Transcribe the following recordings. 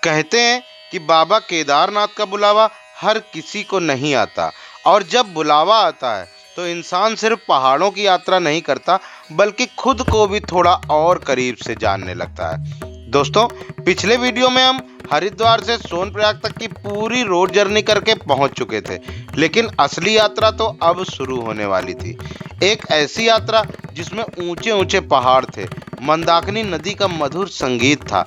कहते हैं कि बाबा केदारनाथ का बुलावा हर किसी को नहीं आता, और जब बुलावा आता है तो इंसान सिर्फ पहाड़ों की यात्रा नहीं करता बल्कि खुद को भी थोड़ा और करीब से जानने लगता है। दोस्तों, पिछले वीडियो में हम हरिद्वार से सोनप्रयाग तक की पूरी रोड जर्नी करके पहुंच चुके थे, लेकिन असली यात्रा तो अब शुरू होने वाली थी। एक ऐसी यात्रा जिसमें ऊंचे ऊंचे पहाड़ थे, मंदाकिनी नदी का मधुर संगीत था,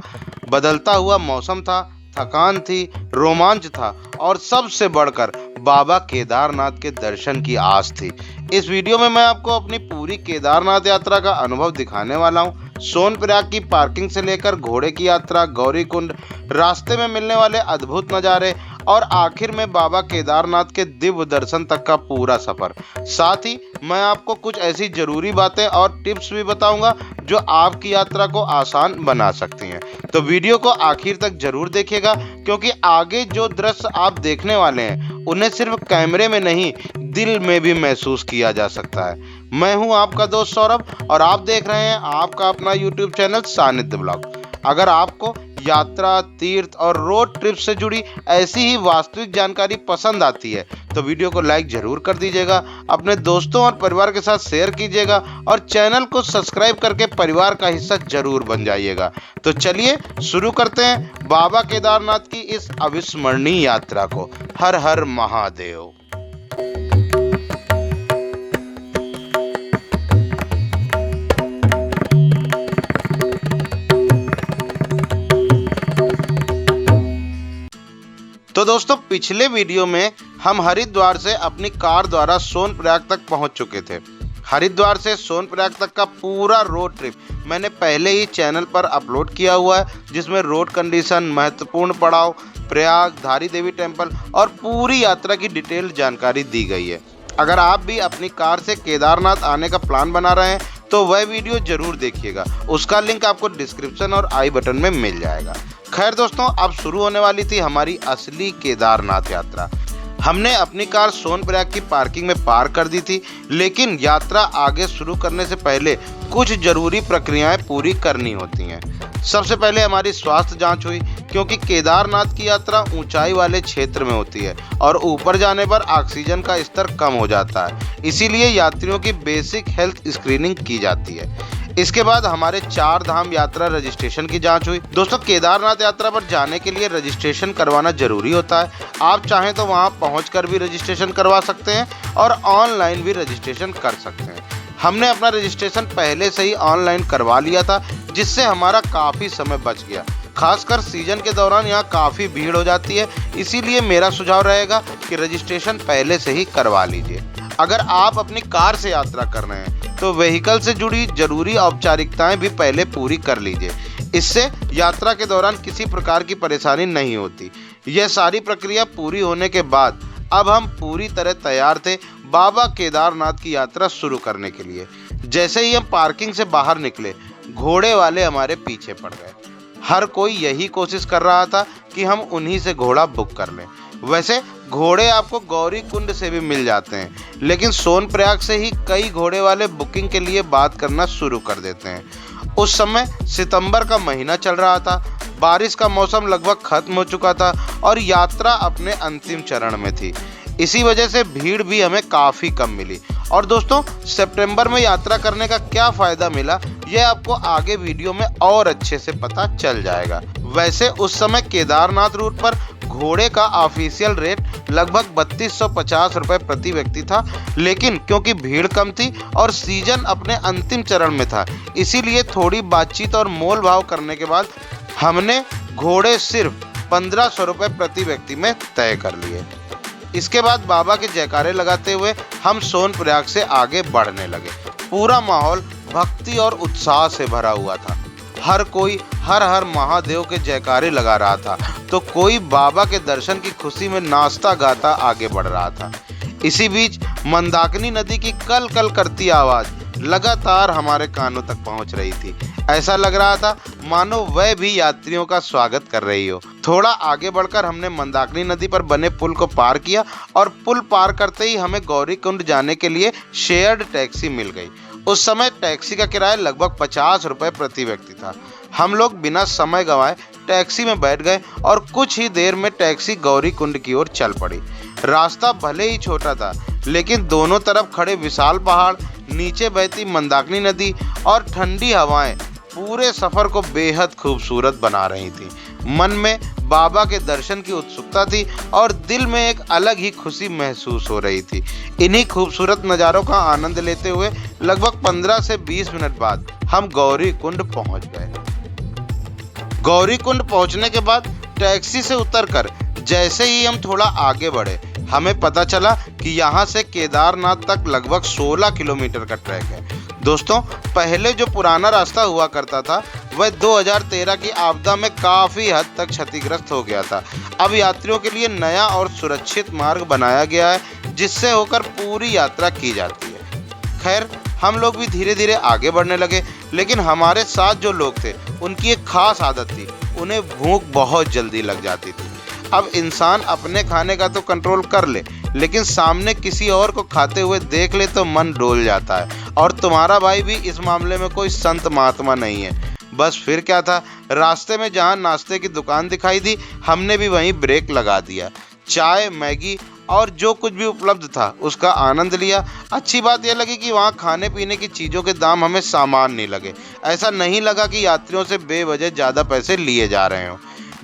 बदलता हुआ मौसम था, थकान थी, रोमांच था, और सबसे बढ़कर बाबा केदारनाथ के दर्शन की आस थी। इस वीडियो में मैं आपको अपनी पूरी केदारनाथ यात्रा का अनुभव दिखाने वाला हूँ। सोनप्रयाग की पार्किंग से लेकर घोड़े की यात्रा, गौरीकुंड, रास्ते में मिलने वाले अद्भुत नज़ारे और आखिर में बाबा केदारनाथ के दिव्य दर्शन तक का पूरा सफर। साथ ही मैं आपको कुछ ऐसी जरूरी बातें और टिप्स भी बताऊंगा जो आपकी यात्रा को आसान बना सकती हैं। तो वीडियो को आखिर तक जरूर देखिएगा, क्योंकि आगे जो दृश्य आप देखने वाले हैं उन्हें सिर्फ कैमरे में नहीं, दिल में भी महसूस किया जा सकता है। मैं हूं आपका दोस्त सौरभ, और आप देख रहे हैं आपका अपना YouTube चैनल सानिध्य ब्लॉग। अगर आपको यात्रा, तीर्थ और रोड ट्रिप से जुड़ी ऐसी ही वास्तविक जानकारी पसंद आती है तो वीडियो को लाइक जरूर कर दीजिएगा, अपने दोस्तों और परिवार के साथ शेयर कीजिएगा, और चैनल को सब्सक्राइब करके परिवार का हिस्सा जरूर बन जाइएगा। तो चलिए शुरू करते हैं बाबा केदारनाथ की इस अविस्मरणीय यात्रा को। हर हर महादेव। तो दोस्तों, पिछले वीडियो में हम हरिद्वार से अपनी कार द्वारा सोनप्रयाग तक पहुंच चुके थे। हरिद्वार से सोनप्रयाग तक का पूरा रोड ट्रिप मैंने पहले ही चैनल पर अपलोड किया हुआ है, जिसमें रोड कंडीशन, महत्वपूर्ण पड़ाव, प्रयाग, धारी देवी टेम्पल और पूरी यात्रा की डिटेल्ड जानकारी दी गई है। अगर आप भी अपनी कार से केदारनाथ आने का प्लान बना रहे हैं तो वह वीडियो जरूर देखिएगा, उसका लिंक आपको डिस्क्रिप्शन और आई बटन में मिल जाएगा। खैर दोस्तों, अब शुरू होने वाली थी हमारी असली केदारनाथ यात्रा। हमने अपनी कार सोनप्रयाग की पार्किंग में पार्क कर दी थी, लेकिन यात्रा आगे शुरू करने से पहले कुछ जरूरी प्रक्रियाएं पूरी करनी होती हैं। सबसे पहले हमारी स्वास्थ्य जांच हुई, क्योंकि केदारनाथ की यात्रा ऊंचाई वाले क्षेत्र में होती है और ऊपर जाने पर ऑक्सीजन का स्तर कम हो जाता है, इसीलिए यात्रियों की बेसिक हेल्थ स्क्रीनिंग की जाती है। इसके बाद हमारे 4 धाम यात्रा रजिस्ट्रेशन की जांच हुई। दोस्तों, केदारनाथ यात्रा पर जाने के लिए रजिस्ट्रेशन करवाना जरूरी होता है। आप चाहें तो वहां पहुंचकर भी रजिस्ट्रेशन करवा सकते हैं और ऑनलाइन भी रजिस्ट्रेशन कर सकते हैं। हमने अपना रजिस्ट्रेशन पहले से ही ऑनलाइन करवा लिया था, जिससे हमारा काफ़ी समय बच गया। खासकर सीजन के दौरान यहाँ काफ़ी भीड़ हो जाती है, इसीलिए मेरा सुझाव रहेगा कि रजिस्ट्रेशन पहले से ही करवा लीजिए। अगर आप अपनी कार से यात्रा कर रहे हैं तो व्हीकल से जुड़ी जरूरी औपचारिकताएं भी पहले पूरी कर लीजिए। इससे यात्रा के दौरान किसी प्रकार की परेशानी नहीं होती। यह सारी प्रक्रिया पूरी होने के बाद अब हम पूरी तरह तैयार थे बाबा केदारनाथ की यात्रा शुरू करने के लिए। जैसे ही हम पार्किंग से बाहर निकले, घोड़े वाले हमारे पीछे पड़ गए। हर कोई यही कोशिश कर रहा था कि हम उन्हीं से घोड़ा बुक कर लें। वैसे घोड़े आपको गौरीकुंड से भी मिल जाते हैं, लेकिन सोनप्रयाग से ही कई घोड़े वाले बुकिंग के लिए बात करना शुरू कर देते हैं। उस समय सितंबर का महीना चल रहा था, बारिश का मौसम लगभग खत्म हो चुका था और यात्रा अपने अंतिम चरण में थी। इसी वजह से भीड़ भी हमें काफ़ी कम मिली। और दोस्तों, सितंबर में यात्रा करने का क्या फ़ायदा मिला, यह आपको आगे वीडियो में और अच्छे से पता चल जाएगा। वैसे उस समय केदारनाथ रूट पर घोड़े का ऑफिशियल रेट लगभग 3250 रुपये प्रति व्यक्ति था, लेकिन क्योंकि भीड़ कम थी और सीजन अपने अंतिम चरण में था, इसीलिए थोड़ी बातचीत और मोल भाव करने के बाद हमने घोड़े सिर्फ 1500 रुपये प्रति व्यक्ति में तय कर लिए। इसके बाद बाबा के जयकारे लगाते हुए हम सोनप्रयाग से आगे बढ़ने लगे। पूरा माहौल भक्ति और उत्साह से भरा हुआ था। हर कोई हर हर महादेव के जयकारे लगा रहा था, तो कोई बाबा के दर्शन की खुशी में नाचता गाता आगे बढ़ रहा था। इसी बीच मंदाकिनी नदी की कल कल करती आवाज़ लगातार हमारे कानों तक पहुंच रही थी। ऐसा लग रहा था मानो वह भी यात्रियों का स्वागत कर रही हो। थोड़ा आगे बढ़कर हमने मंदाकिनी नदी पर बने पुल को पार किया और पुल पार करते ही हमें गौरीकुंड जाने के लिए शेयर्ड टैक्सी मिल गई। उस समय टैक्सी का किराया लगभग 50 रुपये प्रति व्यक्ति था। हम लोग बिना समय गंवाए टैक्सी में बैठ गए और कुछ ही देर में टैक्सी गौरीकुंड की ओर चल पड़ी। रास्ता भले ही छोटा था, लेकिन दोनों तरफ खड़े विशाल पहाड़, नीचे बहती मंदाकिनी नदी और ठंडी हवाएं पूरे सफर को बेहद खूबसूरत बना रही थी। मन में बाबा के दर्शन की उत्सुकता थी और दिल में एक अलग ही खुशी महसूस हो रही थी। इन्हीं खूबसूरत नज़ारों का आनंद लेते हुए लगभग 15 से 20 मिनट बाद हम गौरीकुंड पहुंच गए। गौरीकुंड पहुंचने के बाद टैक्सी से उतरकर जैसे ही हम थोड़ा आगे बढ़े, हमें पता चला कि यहाँ से केदारनाथ तक लगभग 16 किलोमीटर का ट्रैक है। दोस्तों, पहले जो पुराना रास्ता हुआ करता था वह 2013 की आपदा में काफ़ी हद तक क्षतिग्रस्त हो गया था। अब यात्रियों के लिए नया और सुरक्षित मार्ग बनाया गया है, जिससे होकर पूरी यात्रा की जाती है। खैर, हम लोग भी धीरे धीरे आगे बढ़ने लगे, लेकिन हमारे साथ जो लोग थे उनकी एक खास आदत थी, उन्हें भूख बहुत जल्दी लग जाती थी। अब इंसान अपने खाने का तो कंट्रोल कर ले, लेकिन सामने किसी और को खाते हुए देख ले तो मन डोल जाता है। और तुम्हारा भाई भी इस मामले में कोई संत महात्मा नहीं है। बस फिर क्या था, रास्ते में जहाँ नाश्ते की दुकान दिखाई दी, हमने भी वहीं ब्रेक लगा दिया। चाय, मैगी और जो कुछ भी उपलब्ध था उसका आनंद लिया। अच्छी बात यह लगी कि वहाँ खाने पीने की चीज़ों के दाम हमें सामान नहीं लगे। ऐसा नहीं लगा कि यात्रियों से बेवजह ज़्यादा पैसे लिए जा रहे हों।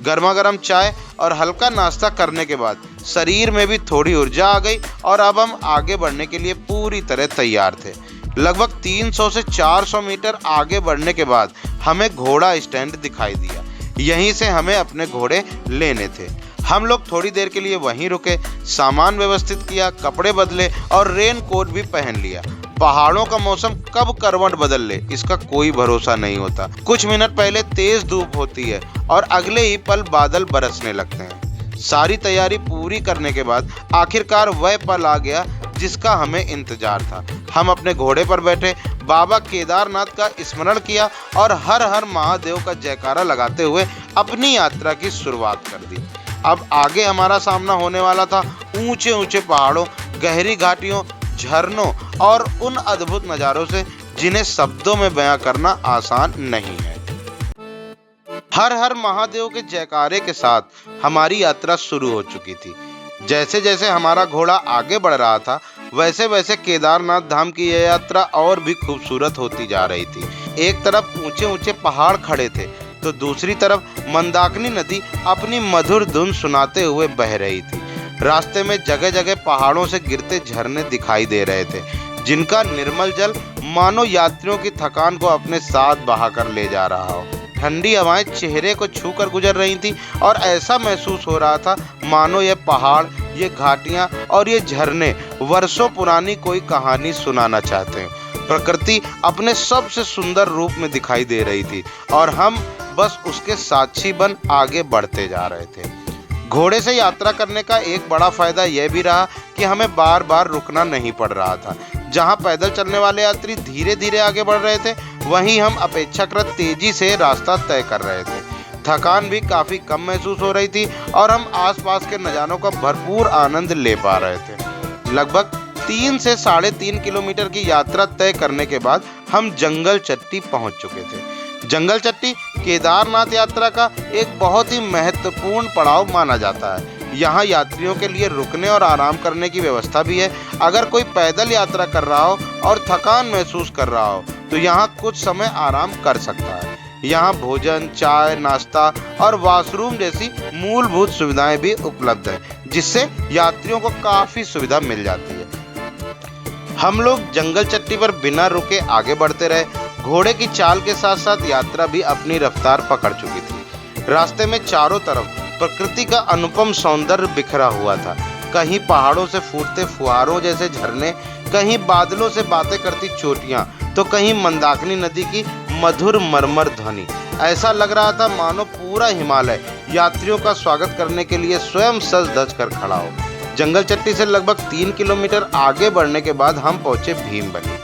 गर्मा गर्म चाय और हल्का नाश्ता करने के बाद शरीर में भी थोड़ी ऊर्जा आ गई और अब हम आगे बढ़ने के लिए पूरी तरह तैयार थे। लगभग 300 से 400 मीटर आगे बढ़ने के बाद हमें घोड़ा स्टैंड दिखाई दिया। यहीं से हमें अपने घोड़े लेने थे। हम लोग थोड़ी देर के लिए वहीं रुके, सामान व्यवस्थित किया, कपड़े बदले और रेन कोट भी पहन लिया। पहाड़ों का मौसम कब करवट बदल ले इसका कोई भरोसा नहीं होता। कुछ मिनट पहले तेज धूप होती है और अगले ही पल बादल बरसने लगते हैं। सारी तैयारी पूरी करने के बाद आखिरकार वह पल आ गया जिसका हमें इंतजार था। हम अपने घोड़े पर बैठे बाबा केदारनाथ का स्मरण किया और हर हर महादेव का जयकारा लगाते हुए अपनी यात्रा की शुरुआत कर दी। अब आगे हमारा सामना होने वाला था ऊंचे ऊंचे पहाड़ों, गहरी घाटियों, झरनों और उन अद्भुत नज़ारों से जिन्हें शब्दों में बयां करना आसान नहीं है। हर हर महादेव के जयकारे के साथ हमारी यात्रा शुरू हो चुकी थी। जैसे जैसे हमारा घोड़ा आगे बढ़ रहा था, वैसे वैसे केदारनाथ धाम की यह यात्रा और भी खूबसूरत होती जा रही थी। एक तरफ ऊंचे ऊंचे पहाड़ खड़े थे तो दूसरी तरफ मंदाकिनी नदी अपनी मधुर धुन सुनाते हुए बह रही थी। रास्ते में जगह जगह पहाड़ों से गिरते झरने दिखाई दे रहे थे, जिनका निर्मल जल मानो यात्रियों की थकान को अपने साथ बहाकर ले जा रहा हो। ठंडी हवाएं चेहरे को छूकर गुजर रही थी और ऐसा महसूस हो रहा था मानो ये पहाड़, ये घाटियां और ये झरने वर्षों पुरानी कोई कहानी सुनाना चाहते हैं। प्रकृति अपने सबसे सुंदर रूप में दिखाई दे रही थी और हम बस उसके साक्षी बन आगे बढ़ते जा रहे थे। घोड़े से यात्रा करने का एक बड़ा फायदा यह भी रहा कि हमें बार बार रुकना नहीं पड़ रहा था। जहां पैदल चलने वाले यात्री धीरे धीरे आगे बढ़ रहे थे, वहीं हम अपेक्षाकृत तेजी से रास्ता तय कर रहे थे। थकान भी काफ़ी कम महसूस हो रही थी और हम आसपास के नज़ारों का भरपूर आनंद ले पा रहे थे। लगभग 3 से 3.5 किलोमीटर की यात्रा तय करने के बाद हम जंगल चट्टी पहुंच चुके थे। जंगल चट्टी केदारनाथ यात्रा का एक बहुत ही महत्वपूर्ण पड़ाव माना जाता है। यहाँ यात्रियों के लिए रुकने और आराम करने की व्यवस्था भी है। अगर कोई पैदल यात्रा कर रहा हो और थकान महसूस कर रहा हो तो यहाँ कुछ समय आराम कर सकता है। यहाँ भोजन, चाय, नाश्ता और वॉशरूम जैसी मूलभूत सुविधाएं भी उपलब्ध हैं, जिससे यात्रियों को काफ़ी सुविधा मिल जाती है। हम लोग जंगल चट्टी पर बिना रुके आगे बढ़ते रहे। घोड़े की चाल के साथ साथ यात्रा भी अपनी रफ्तार पकड़ चुकी थी। रास्ते में चारों तरफ प्रकृति का अनुपम सौंदर्य बिखरा हुआ था। कहीं पहाड़ों से फूटते फुहारों जैसे झरने, कहीं बादलों से बातें करती चोटियां, तो कहीं मंदाकिनी नदी की मधुर मरमर ध्वनि। ऐसा लग रहा था मानो पूरा हिमालय यात्रियों का स्वागत करने के लिए स्वयं सज धज कर खड़ा हो। जंगल चट्टी से लगभग 3 किलोमीटर आगे बढ़ने के बाद हम पहुंचे भीमबली।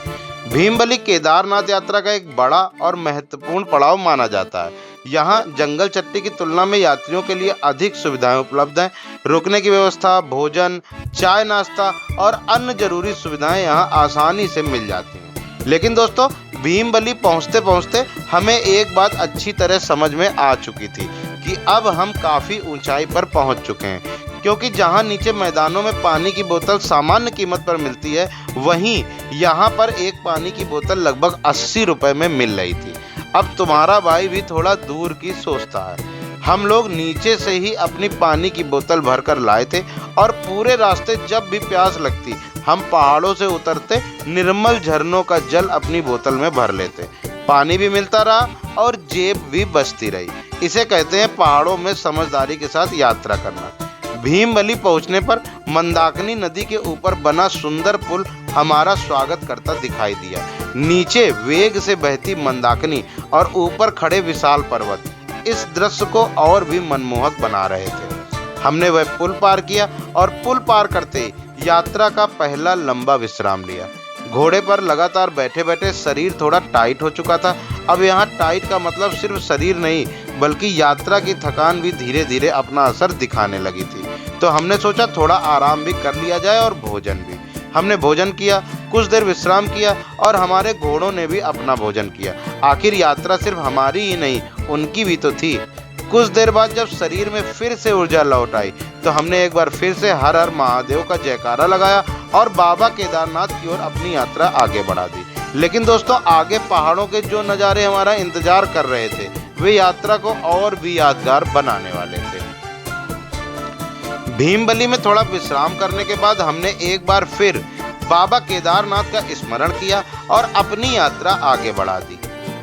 भीमबली केदारनाथ यात्रा का एक बड़ा और महत्वपूर्ण पड़ाव माना जाता है। यहाँ जंगल चट्टी की तुलना में यात्रियों के लिए अधिक सुविधाएं उपलब्ध हैं। रुकने की व्यवस्था, भोजन, चाय, नाश्ता और अन्य जरूरी सुविधाएं यहाँ आसानी से मिल जाती हैं। लेकिन दोस्तों, भीमबली पहुँचते पहुँचते हमें एक बात अच्छी तरह समझ में आ चुकी थी कि अब हम काफ़ी ऊंचाई पर पहुंच चुके हैं, क्योंकि जहां नीचे मैदानों में पानी की बोतल सामान्य कीमत पर मिलती है, वहीं यहां पर एक पानी की बोतल लगभग 80 रुपए में मिल रही थी। अब तुम्हारा भाई भी थोड़ा दूर की सोचता है। हम लोग नीचे से ही अपनी पानी की बोतल भरकर लाए थे और पूरे रास्ते जब भी प्यास लगती हम पहाड़ों से उतरते निर्मल झरनों का जल अपनी बोतल में भर लेते। पानी भी मिलता रहा और जेब भी बचती रही। इसे कहते हैं पहाड़ों में समझदारी के साथ यात्रा करना। भीमबली पहुंचने पर मंदाकिनी नदी के ऊपर बना सुंदर पुल हमारा स्वागत करता दिखाई दिया। नीचे वेग से बहती मंदाकिनी और ऊपर खड़े विशाल पर्वत इस दृश्य को और भी मनमोहक बना रहे थे। हमने वह पुल पार किया और पुल पार करते ही यात्रा का पहला लंबा विश्राम लिया। घोड़े पर लगातार बैठे बैठे शरीर थोड़ा टाइट हो चुका था। अब यहाँ टाइट का मतलब सिर्फ शरीर नहीं, बल्कि यात्रा की थकान भी धीरे धीरे अपना असर दिखाने लगी थी। तो हमने सोचा थोड़ा आराम भी कर लिया जाए और भोजन भी। हमने भोजन किया, कुछ देर विश्राम किया और हमारे घोड़ों ने भी अपना भोजन किया। आखिर यात्रा सिर्फ हमारी ही नहीं, उनकी भी तो थी। कुछ देर बाद जब शरीर में फिर से ऊर्जा लौट आई तो हमने एक बार फिर से हर हर महादेव का जयकारा लगाया और बाबा केदारनाथ की ओर अपनी यात्रा आगे बढ़ा दी। लेकिन दोस्तों, आगे पहाड़ों के जो नज़ारे हमारा इंतजार कर रहे थे वे यात्रा को और भी यादगार बनाने वाले थे। भीमबली में थोड़ा विश्राम करने के बाद हमने एक बार फिर बाबा केदारनाथ का स्मरण किया और अपनी यात्रा आगे बढ़ा दी।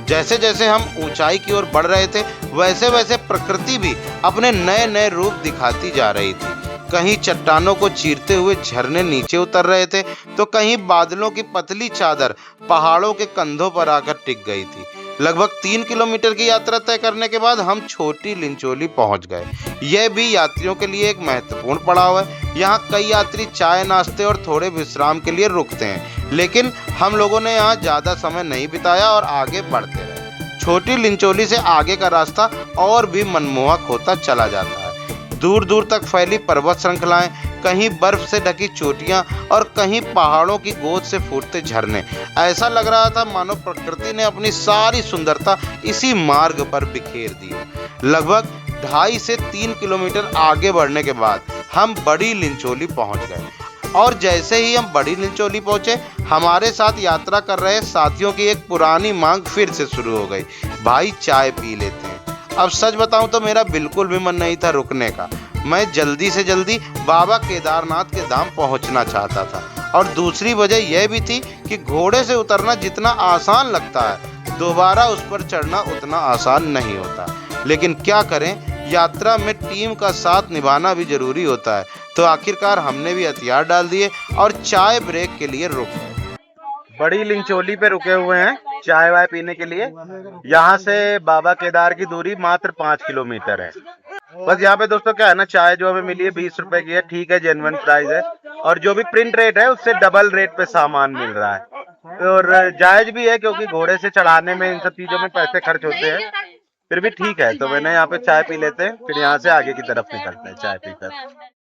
जैसे जैसे हम ऊंचाई की ओर बढ़ रहे थे वैसे वैसे प्रकृति भी अपने नए नए रूप दिखाती जा रही थी। कहीं चट्टानों को चीरते हुए झरने नीचे उतर रहे थे तो कहीं बादलों की पतली चादर पहाड़ों के कंधों पर आकर टिक गई थी। लगभग 3 किलोमीटर की यात्रा तय करने के बाद हम छोटी लिंचोली पहुंच गए। यह भी यात्रियों के लिए एक महत्वपूर्ण पड़ाव है। यहाँ कई यात्री चाय, नाश्ते और थोड़े विश्राम के लिए रुकते हैं, लेकिन हम लोगों ने यहाँ ज़्यादा समय नहीं बिताया और आगे बढ़ते रहे। छोटी लिंचोली से आगे का रास्ता और भी मनमोहक होता चला जाता है। दूर दूर तक फैली पर्वत श्रृंखलाएं, कहीं बर्फ से ढकी चोटियां और कहीं पहाड़ों की गोद से फूटते झरने। ऐसा लग रहा था मानो प्रकृति ने अपनी सारी सुंदरता इसी मार्ग पर बिखेर दी। लगभग 2.5 से 3 किलोमीटर आगे बढ़ने के बाद हम बड़ी लिंचोली पहुंच गए और जैसे ही हम बड़ी लिंचोली पहुंचे हमारे साथ यात्रा कर रहे साथियों की एक पुरानी मांग फिर से शुरू हो गई। भाई, चाय पी लेते हैं। अब सच बताऊं तो मेरा बिल्कुल भी मन नहीं था रुकने का। मैं जल्दी से जल्दी बाबा केदारनाथ के धाम पहुंचना चाहता था और दूसरी वजह यह भी थी कि घोड़े से उतरना जितना आसान लगता है, दोबारा उस पर चढ़ना उतना आसान नहीं होता। लेकिन क्या करें, यात्रा में टीम का साथ निभाना भी जरूरी होता है। तो आखिरकार हमने भी हथियार डाल दिए और चाय ब्रेक के लिए रुक गए। बड़ी लिंचोली पे रुके हुए हैं चाय वाय पीने के लिए। यहाँ से बाबा केदार की दूरी मात्र 5 किलोमीटर है। बस यहाँ पे दोस्तों क्या है ना, चाय जो हमें मिली है 20 रुपए की है। ठीक है, जेन्युइन प्राइस है और जो भी प्रिंट रेट है उससे डबल रेट पे सामान मिल रहा है और जायज भी है, क्योंकि घोड़े से चढ़ाने में इन सब चीजों में पैसे खर्च होते हैं। फिर भी ठीक है, तो मैंने यहाँ पे चाय पी लेते हैं, फिर यहाँ से आगे की तरफ निकलते हैं चाय पीकर।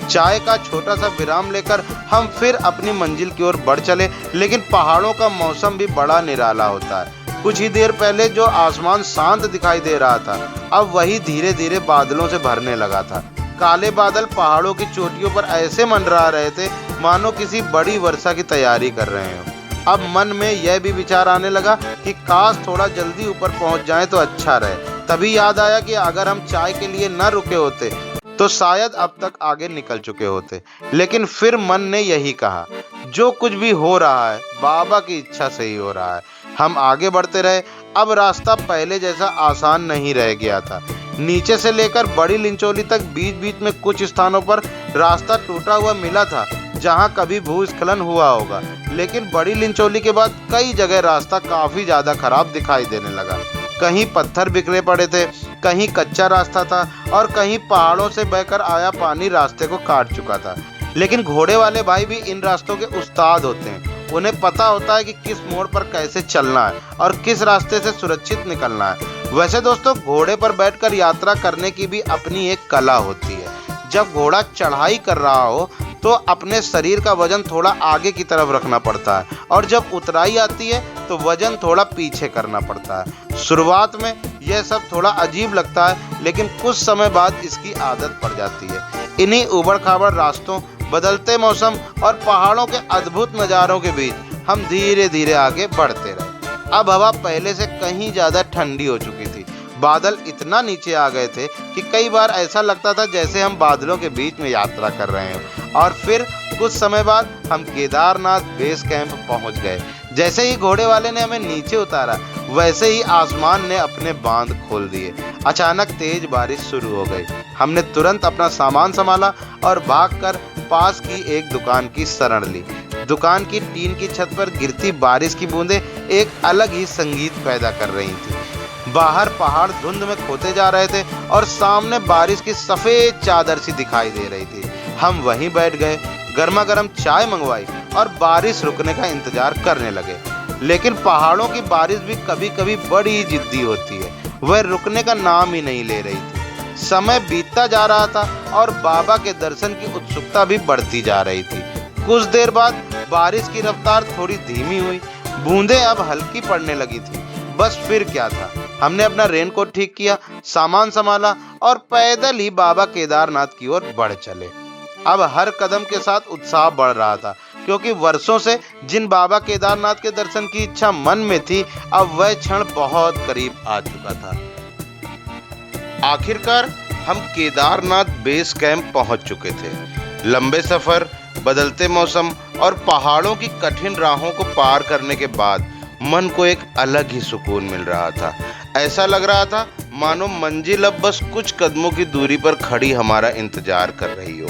चाय का छोटा सा विराम लेकर हम फिर अपनी मंजिल की ओर बढ़ चले। लेकिन पहाड़ों का मौसम भी बड़ा निराला होता है। कुछ ही देर पहले जो आसमान शांत दिखाई दे रहा था, अब वही धीरे धीरे बादलों से भरने लगा था। काले बादल पहाड़ों की चोटियों पर ऐसे मंडरा रहे थे मानो किसी बड़ी वर्षा की तैयारी कर रहे हो। अब मन में यह भी विचार आने लगा कि काश थोड़ा जल्दी ऊपर पहुंच जाएं तो अच्छा रहे। तभी याद आया कि अगर हम चाय के लिए न रुके होते तो शायद अब तक आगे निकल चुके होते। लेकिन फिर मन ने यही कहा, जो कुछ भी हो रहा है बाबा की इच्छा से ही हो रहा है। हम आगे बढ़ते रहे। अब रास्ता पहले जैसा आसान नहीं रह गया था। नीचे से लेकर बड़ी लिंचोली तक बीच बीच में कुछ स्थानों पर रास्ता टूटा हुआ मिला था, जहां कभी भूस्खलन हुआ होगा। लेकिन बड़ी लिंचोली के बाद कई जगह रास्ता काफी ज्यादा खराब दिखाई देने लगा। कहीं पत्थर बिखरे पड़े थे, कहीं कच्चा रास्ता था और कहीं पहाड़ों से बहकर आया पानी रास्ते को काट चुका था। लेकिन घोड़े वाले भाई भी इन रास्तों के उस्ताद होते हैं। उन्हें पता होता है कि किस मोड़ पर कैसे चलना है और किस रास्ते से सुरक्षित निकलना है। वैसे दोस्तों, घोड़े पर बैठकर यात्रा करने की भी अपनी एक कला होती है। जब घोड़ा चढ़ाई कर रहा हो तो अपने शरीर का वजन थोड़ा आगे की तरफ रखना पड़ता है और जब उतराई आती है तो वजन थोड़ा पीछे करना पड़ता है। शुरुआत में यह सब थोड़ा अजीब लगता है, लेकिन कुछ समय बाद इसकी आदत पड़ जाती है। इन्हीं उबड़-खाबड़ रास्तों, बदलते मौसम और पहाड़ों के अद्भुत नज़ारों के बीच हम धीरे धीरे आगे बढ़ते रहे। अब हवा पहले से कहीं ज़्यादा ठंडी हो चुकी थी। बादल इतना नीचे आ गए थे कि कई बार ऐसा लगता था जैसे हम बादलों के बीच में यात्रा कर रहे हैं। और फिर कुछ समय बाद हम केदारनाथ बेस कैंप पहुंच गए। जैसे ही घोड़े वाले ने हमें नीचे उतारा, वैसे ही आसमान ने अपने बांध खोल दिए। अचानक तेज बारिश शुरू हो गई। हमने तुरंत अपना सामान संभाला और भागकर पास की एक दुकान की शरण ली। दुकान की टीन की छत पर गिरती बारिश की बूंदें एक अलग ही संगीत पैदा कर रही थी। बाहर पहाड़ धुंध में खोते जा रहे थे और सामने बारिश की सफेद चादर सी दिखाई दे रही थी। हम वहीं बैठ गए, गर्मा गर्म चाय मंगवाई और बारिश रुकने का इंतजार करने लगे। लेकिन पहाड़ों की बारिश भी कभी कभी बड़ी जिद्दी होती है। वह रुकने का नाम ही नहीं ले रही थी। समय बीतता जा रहा था और बाबा के दर्शन की उत्सुकता भी बढ़ती जा रही थी। कुछ देर बाद बारिश की रफ्तार थोड़ी धीमी हुई। बूंदें अब हल्की पड़ने लगी थी। बस फिर क्या था, हमने अपना रेनकोट ठीक किया, सामान संभाला और पैदल ही बाबा केदारनाथ की ओर बढ़ चले। अब हर कदम के साथ उत्साह बढ़ रहा था, क्योंकि वर्षों से जिन बाबा केदारनाथ के दर्शन की इच्छा मन में थी, अब वह क्षण बहुत करीब आ चुका था। आखिरकार हम केदारनाथ बेस कैंप पहुंच चुके थे। लंबे सफर, बदलते मौसम और पहाड़ों की कठिन राहों को पार करने के बाद मन को एक अलग ही सुकून मिल रहा था। ऐसा लग रहा था मानो मंजिल अब बस कुछ कदमों की दूरी पर खड़ी हमारा इंतजार कर रही हो।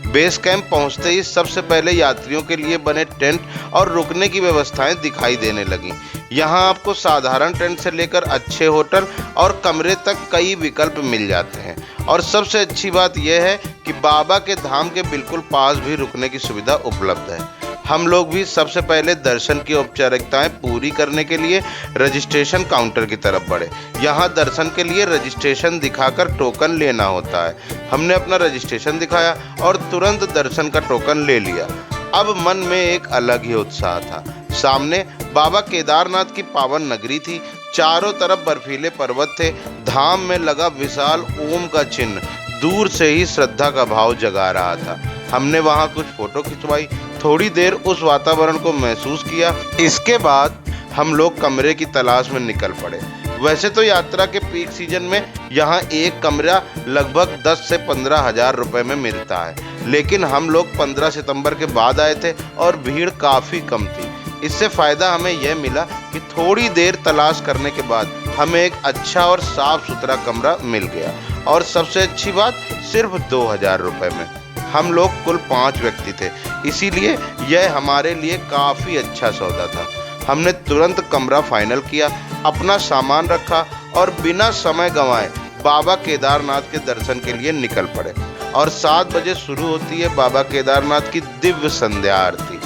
बेस कैंप पहुंचते ही सबसे पहले यात्रियों के लिए बने टेंट और रुकने की व्यवस्थाएं दिखाई देने लगी। यहाँ आपको साधारण टेंट से लेकर अच्छे होटल और कमरे तक कई विकल्प मिल जाते हैं। और सबसे अच्छी बात यह है कि बाबा के धाम के बिल्कुल पास भी रुकने की सुविधा उपलब्ध है। हम लोग भी सबसे पहले दर्शन की औपचारिकताएं पूरी करने के लिए रजिस्ट्रेशन काउंटर की तरफ बढ़े। यहाँ दर्शन के लिए रजिस्ट्रेशन दिखाकर टोकन लेना होता है। हमने अपना रजिस्ट्रेशन दिखाया और तुरंत दर्शन का टोकन ले लिया। अब मन में एक अलग ही उत्साह था। सामने बाबा केदारनाथ की पावन नगरी थी। चारों तरफ बर्फीले पर्वत थे। धाम में लगा विशाल ओम का चिन्ह दूर से ही श्रद्धा का भाव जगा रहा था। हमने वहाँ कुछ फोटो खिंचवाई, थोड़ी देर उस वातावरण को महसूस किया। इसके बाद हम लोग कमरे की तलाश में निकल पड़े। वैसे तो यात्रा के पीक सीजन में यहाँ एक कमरा लगभग 10 से 15 हजार रुपए में मिलता है, लेकिन हम लोग 15 सितंबर के बाद आए थे और भीड़ काफ़ी कम थी। इससे फ़ायदा हमें यह मिला कि थोड़ी देर तलाश करने के बाद हमें एक अच्छा और साफ सुथरा कमरा मिल गया, और सबसे अच्छी बात सिर्फ 2000 रुपये में। हम लोग कुल 5 व्यक्ति थे, इसीलिए यह हमारे लिए काफ़ी अच्छा सौदा था। हमने तुरंत कमरा फाइनल किया, अपना सामान रखा और बिना समय गंवाए बाबा केदारनाथ के दर्शन के लिए निकल पड़े। और 7 बजे शुरू होती है बाबा केदारनाथ की दिव्य संध्या आरती।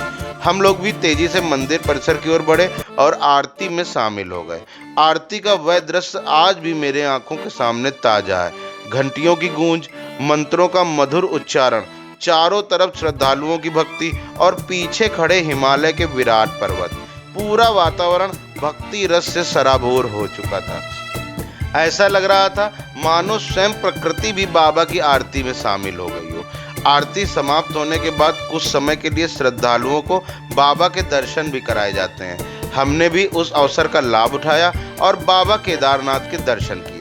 हम लोग भी तेजी से मंदिर परिसर की ओर बढ़े और आरती में शामिल हो गए। आरती का वह दृश्य आज भी मेरे आंखों के सामने ताजा है। घंटियों की गूंज, मंत्रों का मधुर उच्चारण, चारों तरफ श्रद्धालुओं की भक्ति और पीछे खड़े हिमालय के विराट पर्वत, पूरा वातावरण भक्ति रस से सराबोर हो चुका था। ऐसा लग रहा था मानो स्वयं प्रकृति भी बाबा की आरती में शामिल हो गई हो। आरती समाप्त होने के बाद कुछ समय के लिए श्रद्धालुओं को बाबा के दर्शन भी कराए जाते हैं। हमने भी उस अवसर का लाभ उठाया और बाबा केदारनाथ के दर्शन किए।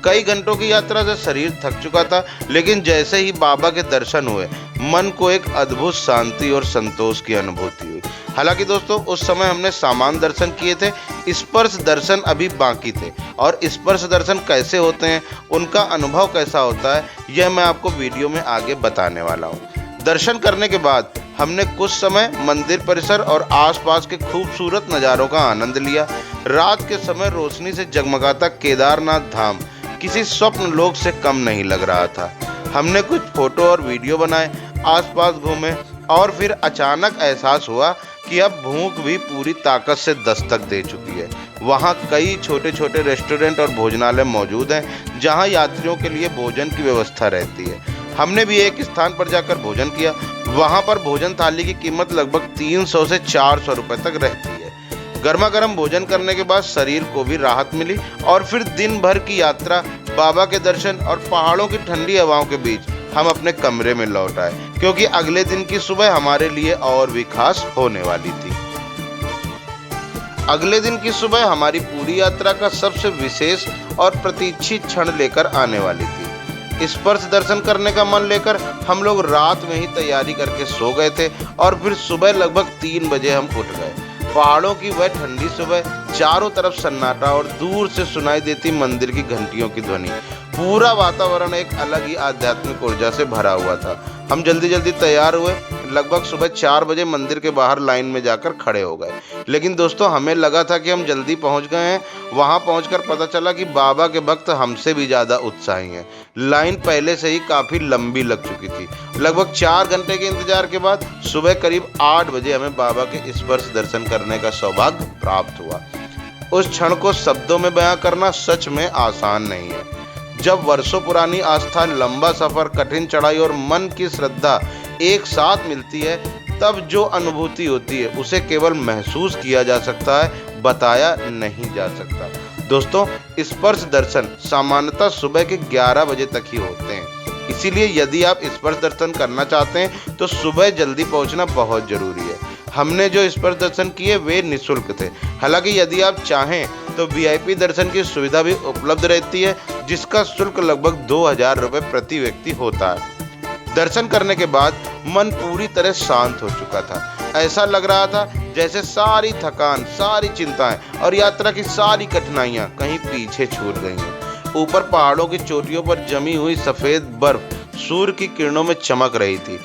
कई घंटों की यात्रा से शरीर थक चुका था, लेकिन जैसे ही बाबा के दर्शन हुए, मन को एक अद्भुत शांति और संतोष की अनुभूति हुई। हालांकि दोस्तों, उस समय हमने सामान्य दर्शन किए थे, स्पर्श दर्शन अभी बाकी थे, और स्पर्श दर्शन कैसे होते हैं, उनका अनुभव कैसा होता है, यह मैं आपको वीडियो में आगे बताने वाला हूँ। दर्शन करने के बाद हमने कुछ समय मंदिर परिसर और आसपास के खूबसूरत नज़ारों का आनंद लिया। रात के समय रोशनी से जगमगाता केदारनाथ धाम किसी स्वप्न लोक से कम नहीं लग रहा था। हमने कुछ फोटो और वीडियो बनाए, आसपास घूमे, और फिर अचानक एहसास हुआ कि अब भूख भी पूरी ताकत से दस्तक दे चुकी है। वहाँ कई छोटे छोटे रेस्टोरेंट और भोजनालय मौजूद हैं, जहाँ यात्रियों के लिए भोजन की व्यवस्था रहती है। हमने भी एक स्थान पर जाकर भोजन किया। वहां पर भोजन थाली की कीमत लगभग 300 से 400 रुपए तक रहती है। गर्मा गर्म भोजन करने के बाद शरीर को भी राहत मिली और फिर दिन भर की यात्रा, बाबा के दर्शन और पहाड़ों की ठंडी हवाओं के बीच हम अपने कमरे में लौट आए, क्योंकि अगले दिन की सुबह हमारे लिए और भी खास होने वाली थी। अगले दिन की सुबह हमारी पूरी यात्रा का सबसे विशेष और प्रतीक्षित क्षण लेकर आने वाली थी। स्पर्श दर्शन करने का मन लेकर हम लोग रात में ही तैयारी करके सो गए थे और फिर सुबह लगभग 3 बजे हम उठ गए। पहाड़ों की वह ठंडी सुबह, चारों तरफ सन्नाटा और दूर से सुनाई देती मंदिर की घंटियों की ध्वनि। पूरा वातावरण एक अलग ही आध्यात्मिक ऊर्जा से भरा हुआ था। हम जल्दी जल्दी तैयार हुए। लगभग सुबह 4 बजे मंदिर के बाहर लाइन में जाकर खड़े हो गए। लेकिन दोस्तों, हमें लगा था कि हम जल्दी पहुंच गए हैं। वहां पहुंचकर पता चला कि बाबा के भक्त हमसे भी ज्यादा उत्साही हैं। लाइन पहले से ही काफी लंबी लग चुकी थी। लगभग 4 घंटे के इंतजार के बाद सुबह करीब 8 बजे हमें बाबा के स्पर्श दर्शन करने का सौभाग्य प्राप्त हुआ। उस क्षण को शब्दों में बयां करना सच में आसान नहीं है। जब वर्षों पुरानी आस्था, लंबा सफर, कठिन चढ़ाई और मन की श्रद्धा एक साथ मिलती है, तब जो अनुभूति होती है उसे केवल महसूस किया जा सकता है, बताया नहीं जा सकता। दोस्तों, स्पर्श दर्शन सामान्यतः सुबह के 11 बजे तक ही होते हैं। इसीलिए यदि आप स्पर्श दर्शन करना चाहते हैं तो सुबह जल्दी पहुंचना बहुत जरूरी है। हमने जो स्पर्श दर्शन किए वे निःशुल्क थे। हालांकि यदि आप चाहें तो VIP दर्शन की सुविधा भी उपलब्ध रहती है, जिसका शुल्क लगभग 2000 रुपये प्रति व्यक्ति होता है। दर्शन करने के बाद मन पूरी तरह शांत हो चुका था। ऐसा लग रहा था जैसे सारी थकान, सारी चिंताएं और यात्रा की सारी कठिनाइयां कहीं पीछे छूट गई हैं। ऊपर पहाड़ों की चोटियों पर जमी हुई सफेद बर्फ सूर्य की किरणों में चमक रही थी।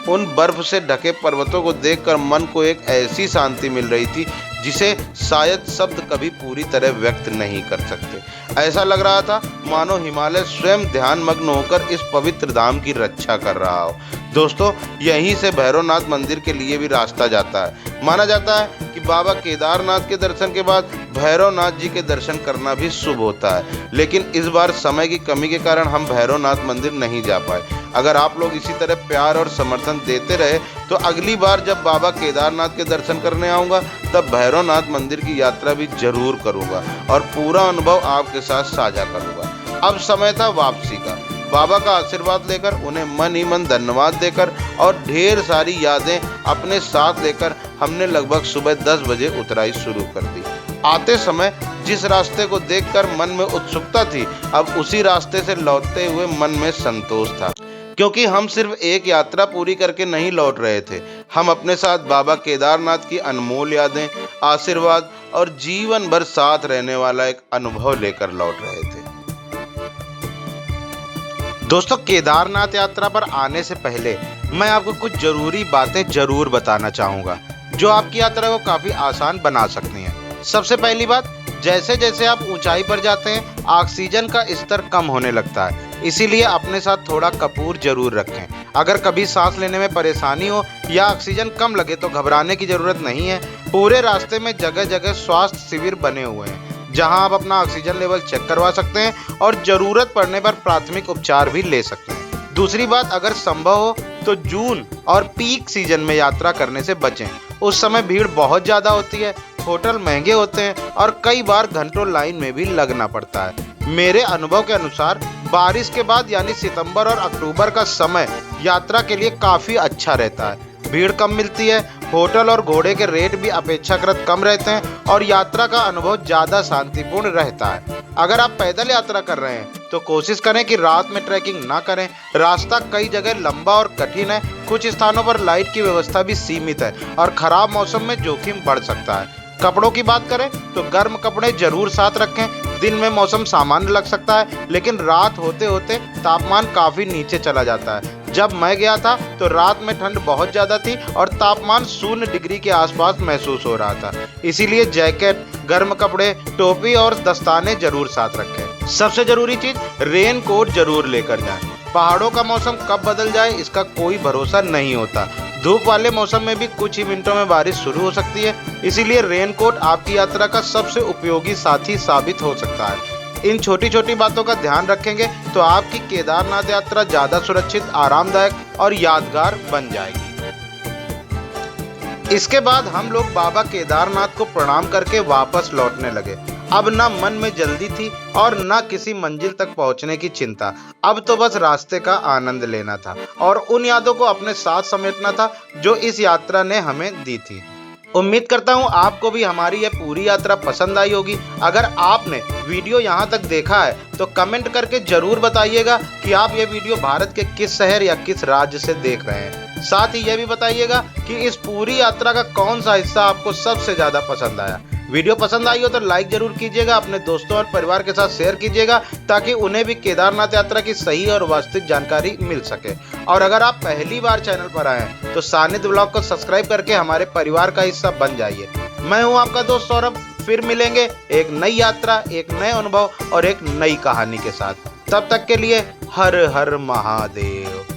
उन बर्फ से ढके पर्वतों को देखकर मन को एक ऐसी शांति मिल रही थी जिसे शायद शब्द कभी पूरी तरह व्यक्त नहीं कर सकते। ऐसा लग रहा था मानो हिमालय स्वयं ध्यान मग्न होकर इस पवित्र धाम की रक्षा कर रहा हो। दोस्तों, यहीं से भैरवनाथ मंदिर के लिए भी रास्ता जाता है। माना जाता है कि बाबा केदारनाथ के दर्शन के बाद भैरवनाथ जी के दर्शन करना भी शुभ होता है, लेकिन इस बार समय की कमी के कारण हम भैरवनाथ मंदिर नहीं जा पाए। अगर आप लोग इसी तरह प्यार और समर्थन देते रहे तो अगली बार जब बाबा केदारनाथ के दर्शन करने आऊँगा तब भैरवनाथ मंदिर की यात्रा भी जरूर करूँगा और पूरा अनुभव आपके साथ साझा करूँगा। अब समय था वापसी का। बाबा का आशीर्वाद लेकर, उन्हें मन ही मन धन्यवाद देकर और ढेर सारी यादें अपने साथ लेकर हमने लगभग सुबह 10 बजे उतराई शुरू कर दी। आते समय जिस रास्ते को देखकर मन में उत्सुकता थी, अब उसी रास्ते से लौटते हुए मन में संतोष था, क्योंकि हम सिर्फ एक यात्रा पूरी करके नहीं लौट रहे थे। हम अपने साथ बाबा केदारनाथ की अनमोल यादें, आशीर्वाद और जीवन भर साथ रहने वाला एक अनुभव लेकर लौट रहे थे। दोस्तों, केदारनाथ यात्रा पर आने से पहले मैं आपको कुछ जरूरी बातें जरूर बताना चाहूँगा जो आपकी यात्रा को काफ़ी आसान बना सकती हैं। सबसे पहली बात, जैसे जैसे आप ऊंचाई पर जाते हैं ऑक्सीजन का स्तर कम होने लगता है, इसीलिए अपने साथ थोड़ा कपूर जरूर रखें। अगर कभी सांस लेने में परेशानी हो या ऑक्सीजन कम लगे तो घबराने की जरूरत नहीं है। पूरे रास्ते में जगह जगह स्वास्थ्य शिविर बने हुए हैं जहां आप अपना ऑक्सीजन लेवल चेक करवा सकते हैं और जरूरत पड़ने पर प्राथमिक उपचार भी ले सकते हैं। दूसरी बात, अगर संभव हो तो जून और पीक सीजन में यात्रा करने से बचें। उस समय भीड़ बहुत ज़्यादा होती है, होटल महंगे होते हैं और कई बार घंटों लाइन में भी लगना पड़ता है। मेरे अनुभव के अनुसार बारिश के बाद यानी सितंबर और अक्टूबर का समय यात्रा के लिए काफ़ी अच्छा रहता है। भीड़ कम मिलती है, होटल और घोड़े के रेट भी अपेक्षाकृत कम रहते हैं और यात्रा का अनुभव ज़्यादा शांतिपूर्ण रहता है। अगर आप पैदल यात्रा कर रहे हैं तो कोशिश करें कि रात में ट्रैकिंग ना करें। रास्ता कई जगह लंबा और कठिन है, कुछ स्थानों पर लाइट की व्यवस्था भी सीमित है और खराब मौसम में जोखिम बढ़ सकता है। कपड़ों की बात करें तो गर्म कपड़े जरूर साथ रखें। दिन में मौसम सामान्य लग सकता है, लेकिन रात होते होते तापमान काफ़ी नीचे चला जाता है। जब मैं गया था तो रात में ठंड बहुत ज़्यादा थी और तापमान 0 डिग्री के आसपास महसूस हो रहा था। इसीलिए जैकेट, गर्म कपड़े, टोपी और दस्ताने जरूर साथ रखें। सबसे जरूरी चीज़, रेन कोट जरूर लेकर जाएं। पहाड़ों का मौसम कब बदल जाए इसका कोई भरोसा नहीं होता। धूप वाले मौसम में भी कुछ ही मिनटों में बारिश शुरू हो सकती है, इसीलिए रेनकोट आपकी यात्रा का सबसे उपयोगी साथी साबित हो सकता है। इन छोटी छोटी बातों का ध्यान रखेंगे तो आपकी केदारनाथ यात्रा ज़्यादा सुरक्षित, आरामदायक और यादगार बन जाएगी। इसके बाद हम लोग बाबा केदारनाथ को प्रणाम करके वापस लौटने लगे। अब ना मन में जल्दी थी और ना किसी मंजिल तक पहुंचने की चिंता। अब तो बस रास्ते का आनंद लेना था और उन यादों को अपने साथ समेटना था जो इस यात्रा ने हमें दी थी। उम्मीद करता हूँ आपको भी हमारी ये पूरी यात्रा पसंद आई होगी। अगर आपने वीडियो यहाँ तक देखा है तो कमेंट करके जरूर बताइएगा कि आप ये वीडियो भारत के किस शहर या किस राज्य से देख रहे हैं। साथ ही यह भी बताइएगा कि इस पूरी यात्रा का कौन सा हिस्सा आपको सबसे ज्यादा पसंद आया। वीडियो पसंद आई हो तो लाइक जरूर कीजिएगा, अपने दोस्तों और परिवार के साथ शेयर कीजिएगा ताकि उन्हें भी केदारनाथ यात्रा की सही और वास्तविक जानकारी मिल सके। और अगर आप पहली बार चैनल पर आए हैं तो सानिध्य ब्लॉग को सब्सक्राइब करके हमारे परिवार का हिस्सा बन जाइए। मैं हूं आपका दोस्त सौरभ, फिर मिलेंगे एक नई यात्रा, एक नए अनुभव और एक नई कहानी के साथ। तब तक के लिए हर हर महादेव।